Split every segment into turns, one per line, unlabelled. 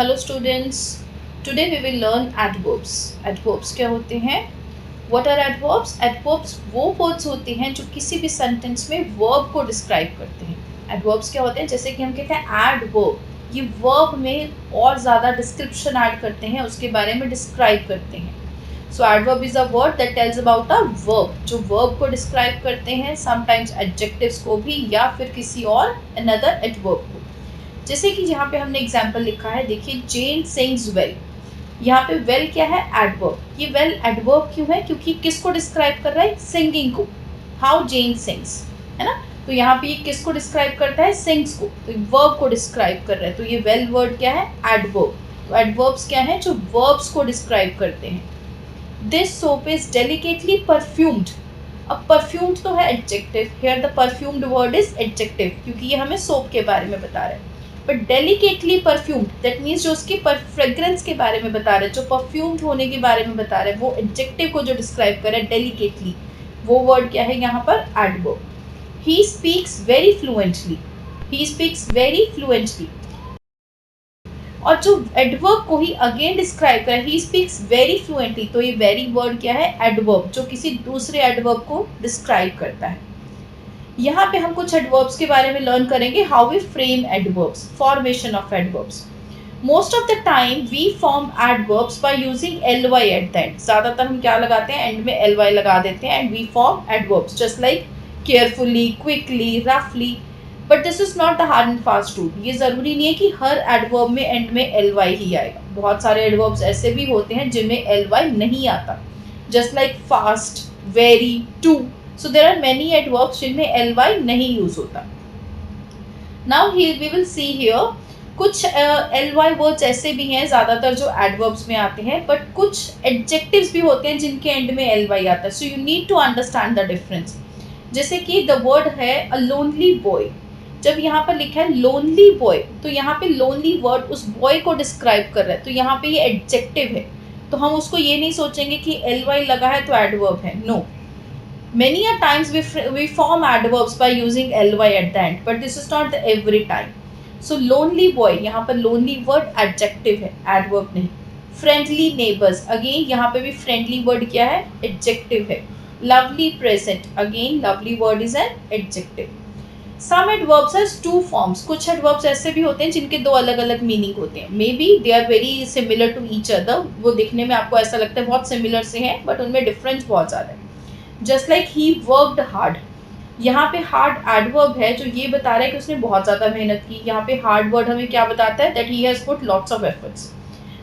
Hello students, today we will learn adverbs. Adverbs क्या होते हैं? What are adverbs? एडवर्ब्स वो वर्ड्स होते हैं जो किसी भी सेंटेंस में वर्ब को डिस्क्राइब करते हैं। एडवर्ब्स क्या होते हैं? जैसे कि हम कहते हैं एडवर्ब, ये वर्ब में और ज़्यादा डिस्क्रिप्शन ऐड करते हैं, उसके बारे में डिस्क्राइब करते हैं। So adverb is a word that tells about a verb, जो वर्ब को डिस्क्राइब करते हैं, समटाइम्स एडजेक्टिव्स को भी या फिर किसी और अनदर एडवर्ब को। जैसे कि यहाँ पे हमने एग्जाम्पल लिखा है, देखिए जेन सिंग्स वेल। यहाँ पे वेल क्या है? एडवर्ब। ये वेल एडवर्ब क्यों है? क्योंकि किसको डिस्क्राइब कर रहा है? सिंगिंग को। हाउ जेन सिंग्स, है ना। तो यहाँ पे ये किसको डिस्क्राइब करता है? सिंग्स को। तो वर्ब को डिस्क्राइब कर रहा है, तो ये वेल वर्ड क्या है? एडवर्ब। तो एडवर्ब्स क्या है? जो वर्ब्स को डिस्क्राइब करते हैं। This soap is delicately perfumed. अब परफ्यूम्ड तो है adjective, here the perfumed word is adjective, क्योंकि ये हमें सोप के बारे में बता रहा है। But delicately perfumed, that means जो उसकी फ्रेग्रेंस के बारे में बता रहा है, जो परफ्यूम्ड होने के बारे में बता रहा है, वो एडजेक्टिव को जो डिस्क्राइब कर रहा है डेलिकेटली, वो वर्ड क्या है यहाँ पर? Adverb. He speaks very fluently. He speaks very fluently. और जो एडवर्ब को ही अगेन डिस्क्राइब कर, ही स्पीक्स वेरी फ्लुएंटली, तो ये वेरी वर्ड क्या है? एडवर्ब, जो किसी दूसरे एडवर्ब को डिस्क्राइब करता है। यहाँ पे हम कुछ एडवर्ब्स के बारे में लर्न करेंगे, how we frame adverbs, formation of adverbs. Most of the time we form adverbs by using ly at the end. ज़्यादातर हम क्या लगाते हैं? एंड में ly लगा देते हैं, and we form adverbs just like carefully, quickly, रफली। But this is not the hard and fast rule. ये ज़रूरी नहीं है कि हर एडवर्ब में एंड में ly ही आएगा। बहुत सारे एडवर्ब्स ऐसे भी होते हैं जिनमें ly नहीं आता, just like fast, very, too. So there are many adverbs जिनमें ly नहीं यूज होता। Now here we will see here कुछ ly वर्ड्स ऐसे भी हैं ज़्यादातर जो एडवर्ब्स में आते हैं, बट कुछ एडजेक्टिव्स भी होते हैं जिनके एंड में ly आता है। So you need to understand the difference. जैसे कि द वर्ड है अ लोनली बॉय। जब यहाँ पर लिखा है लोनली बॉय, तो यहाँ पे लोनली वर्ड उस बॉय को डिस्क्राइब कर रहा है, तो यहाँ पे ये एडजेक्टिव है। तो हम उसको ये नहीं सोचेंगे कि ly लगा है तो एडवर्ब है, no. Many a times we form adverbs by using ly at the end, but this is not the every time. So lonely boy, यहाँ पर lonely word adjective है, adverb नहीं। Friendly neighbors, again यहाँ पे भी friendly word क्या है? Adjective है। Lovely present, again lovely word is an adjective. Some adverbs has two forms. कुछ adverbs ऐसे भी होते हैं जिनके दो अलग अलग मीनिंग होते हैं। Maybe they are very similar to each other. वो दिखने में आपको ऐसा लगता है बहुत सिमिलर से हैं, बट उनमें डिफरेंस बहुत ज़्यादा है। Just like he worked hard, यहाँ पे हार्ड एडवर्ब है जो ये बता रहा है कि उसने बहुत ज़्यादा मेहनत की। यहाँ पे हार्ड वर्ड हमें क्या बताता है? That he has put lots of efforts.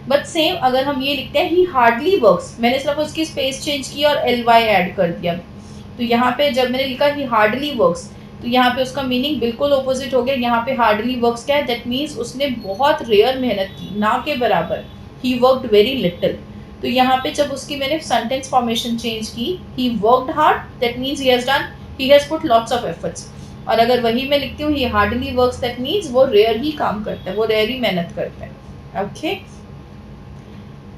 But same अगर हम ये लिखते हैं ही हार्डली वर्क्स, मैंने सिर्फ उसकी स्पेस चेंज की और ly ऐड कर दिया, तो यहाँ पे जब मैंने लिखा ही हार्डली वर्क्स, तो यहाँ पे उसका मीनिंग बिल्कुल ऑपोजिट हो गया। यहाँ पे हार्डली वर्क्स क्या है? दैट मीन्स उसने बहुत रेयर मेहनत की, ना के बराबर। He worked very little. तो यहाँ पे जब उसकी मैंने सेंटेंस फॉर्मेशन चेंज की, he worked hard, that means he has done, he has put lots of efforts. और अगर वही मैं लिखती हूँ he hardly works, that means वो रेयर ही काम करता है, वो रेयर ही मेहनत करता है। Okay,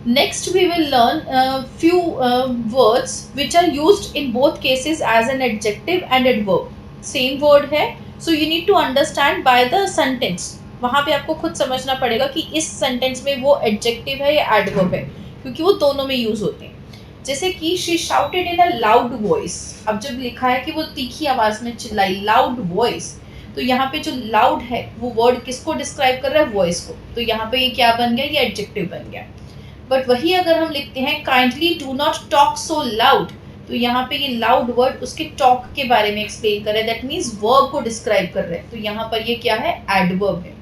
next we will learn few words which are used in both cases as an adjective and adverb. Same word है, so you need to understand by the sentence. वहाँ पे आपको खुद समझना पड़ेगा कि इस सेंटेंस में वो एडजेक्टिव है या एडवर्ब है, क्योंकि वो दोनों में यूज होते हैं। जैसे कि she shouted in a loud voice. अब जब लिखा है कि वो तीखी आवाज में चिल्लाई, लाउड वॉइस, तो यहाँ पे जो लाउड है वो वर्ड किसको डिस्क्राइब कर रहा है? वॉइस को। तो यहाँ पे ये क्या बन गया? ये एडजेक्टिव बन गया। बट वही अगर हम लिखते हैं kindly do not talk so loud, तो यहाँ पे ये लाउड वर्ड उसके टॉक के बारे में एक्सप्लेन कर रहा है, दैट मीन्स वर्ब को डिस्क्राइब कर रहे हैं, तो यहाँ पर ये क्या है? एडवर्ब है।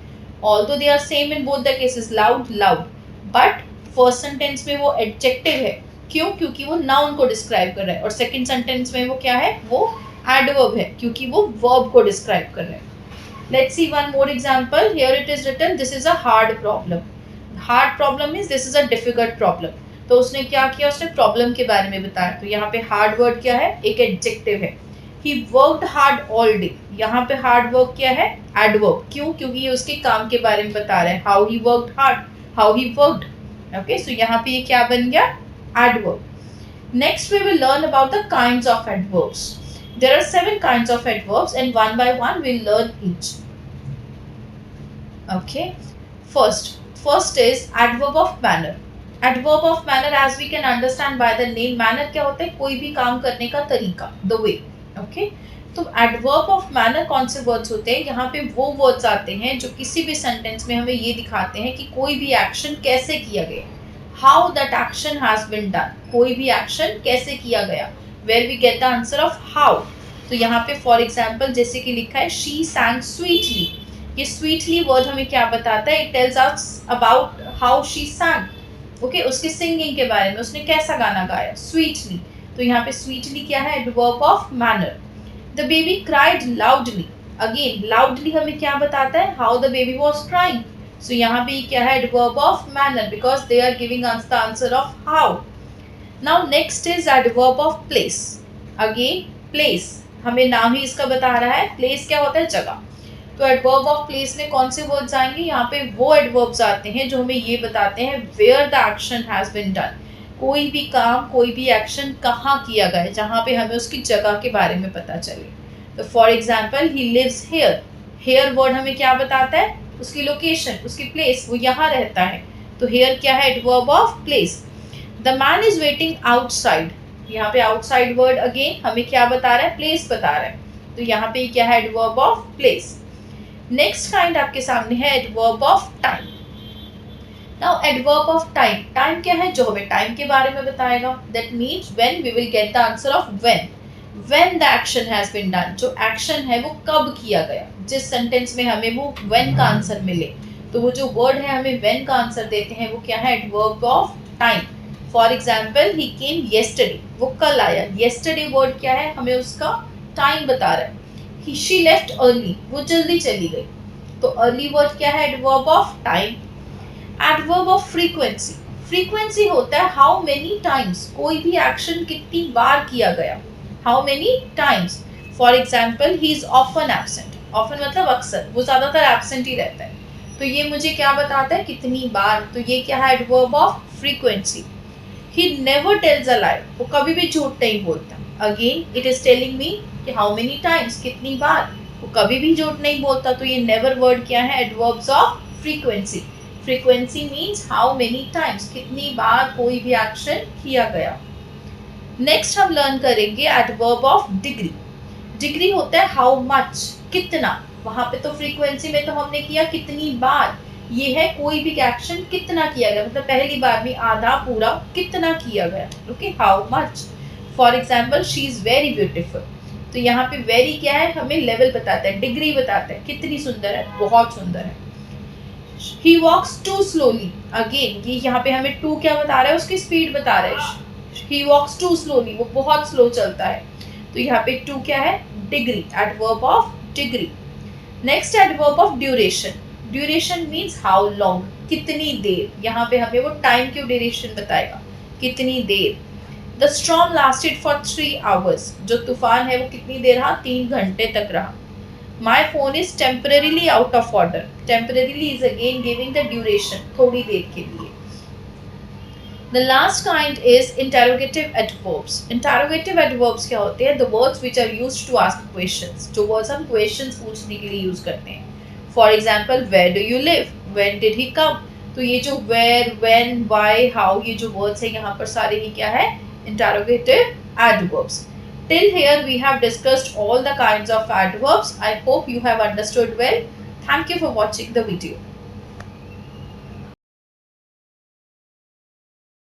Although they are same in both the cases, loud loud, but first sentence में वो एडजेक्टिव है। क्यों? क्योंकि वो नाउन को डिस्क्राइब कर रहा है। और सेकंड सेंटेंस में वो क्या है? वो एडवर्ब है, क्योंकि वो वर्ब को डिस्क्राइब कर रहे हैं। Let's see one more example. Here it is written this is a hard problem. Hard problem means this is a difficult problem. तो उसने क्या किया? उसने प्रॉब्लम के बारे में बताया। तो यहाँ पे हार्ड वर्ड क्या है? एक एडजेक्टिव है। ही वर्कड हार्ड ऑल डे, यहाँ पे हार्ड वर्क क्या है? एडवर्ब। क्यों? क्योंकि ये उसके काम के बारे में बता रहा है, how he worked hard, how he worked. Okay, so यहाँ पे ये क्या बन गया? Adverb. Next we will learn about the kinds of adverbs. There are 7 kinds of adverbs and one by one we'll learn each. Okay. First, first is adverb of manner. Adverb of manner as we can understand by the name. Manner क्या होता है? कोई भी काम करने का तरीका, the way. Okay, तो एडवर्ब ऑफ मैनर कौन से वर्ड्स होते हैं? यहाँ पे वो वर्ड्स आते हैं जो किसी भी सेंटेंस में हमें ये दिखाते हैं कि कोई भी एक्शन कैसे किया गया, how that action has been done. कोई भी एक्शन कैसे किया गया, where we get the answer of how. तो यहाँ पे फॉर एग्जाम्पल जैसे कि लिखा है शी सैंग स्वीटली. ये स्वीटली वर्ड हमें क्या बताता है? It tells us about how she sang. Okay, उसके सिंगिंग के बारे में, उसने कैसा गाना गाया, स्वीटली. तो यहाँ पे स्वीटली क्या है? Adverb of manner. The baby cried loudly. Again loudly हमें क्या बताता है? How the baby was crying. So यहाँ पे क्या है? Adverb of manner, because they are giving us the answer of how. Now next is adverb of place. Again place हमें नाम ही इसका बता रहा है. प्लेस क्या होता है? जगह. तो एडवर्ब ऑफ प्लेस में कौन से वर्ड्स आएंगे? यहाँ पे वो एडवर्ब्स आते हैं जो हमें ये बताते हैं where the action has been done. कोई भी काम, कोई भी एक्शन कहाँ किया गया है, जहाँ पे हमें उसकी जगह के बारे में पता चले. तो for example he lives here. Here word हमें क्या बताता है? उसकी लोकेशन, उसकी प्लेस, वो यहाँ रहता है. तो हेयर क्या है? Adverb of place. The man is waiting outside. यहाँ पे आउटसाइड वर्ड अगेन हमें क्या बता रहा है? प्लेस बता रहा है. तो यहाँ पे क्या है? Adverb of place. Next kind आपके सामने है adverb of time. Now adverb of time. Time क्या है? जो हमें टाइम के बारे में बताएगा. That means when we will get the answer of when. When the action has been done. जो एक्शन है वो कब किया गया. जिस सेंटेंस में हमें वो व्हेन का आंसर मिले, तो वो जो वर्ड है हमें व्हेन का आंसर देते हैं, वो क्या है? Adverb of time. For example he came yesterday. वो कल आया. येस्टरडे वर्ड क्या है? हमें उसका टाइम बता रहा है. She left early. वो जल्दी चली गई. तो अर्ली वर्ड क्या है? Adverb of time. Adverb of frequency. Frequency होता है हाउ मेनी टाइम्स. कोई भी एक्शन कितनी बार किया गया, how many times. For example he is often absent. Often मतलब अक्सर, वो ज्यादातर एब्सेंट ही रहता है. तो ये मुझे क्या बताता है? कितनी बार. तो ये क्या है? Adverb of frequency. He never tells a lie. वो कभी भी झूठ नहीं बोलता. Again it is telling me कि हाउ मेनी टाइम्स, कितनी बार. वो कभी भी झूठ नहीं बोलता. तो ये नेवर वर्ड क्या है? Adverbs of frequency. Frequency means how many times, कितनी बार कोई भी एक्शन किया गया. नेक्स्ट हम लर्न करेंगे एडवर्ब ऑफ डिग्री. डिग्री होता है हाउ मच, कितना. वहां पे तो फ्रीक्वेंसी में तो हमने किया कितनी बार. ये है कोई भी एक्शन कितना किया गया, मतलब पहली बार में आधा पूरा कितना किया गया. Okay, how much. For example she is very beautiful. तो यहाँ पे वेरी क्या है? हमें लेवल बताता है, डिग्री बताता है, कितनी सुंदर है, बहुत सुंदर है. ही वॉक्स टू स्लोली. अगेन ये यहाँ पे हमें टू क्या बता रहा है? उसकी स्पीड बता रहा है. ही वॉक्स टू स्लोली. वो बहुत स्लो चलता है. तो यहाँ पे टू क्या है? Degree. Adverb of degree. Next adverb of duration. Duration means how long, कितनी देर. यहाँ पे हमें वो टाइम की ड्यूरेशन बताएगा, कितनी देर. The storm lasted for 3 hours. जो तूफान है वो कितनी देर रहा? 3 घंटे तक रहा. My phone is temporarily out of order. Temporarily is again giving the duration, थोड़ी देर के लिए. The last kind is interrogative adverbs. Interrogative adverbs क्या होते हैं? The words which are used to ask questions. जो words हम questions पूछने के लिए use करते हैं. For example, where do you live? When did he come? तो ये जो where, when, why, how, ये जो words हैं यहाँ पर सारे ही क्या है? Interrogative adverbs. Till here we have discussed all the kinds of adverbs. I hope you have understood well. Thank you for watching the video.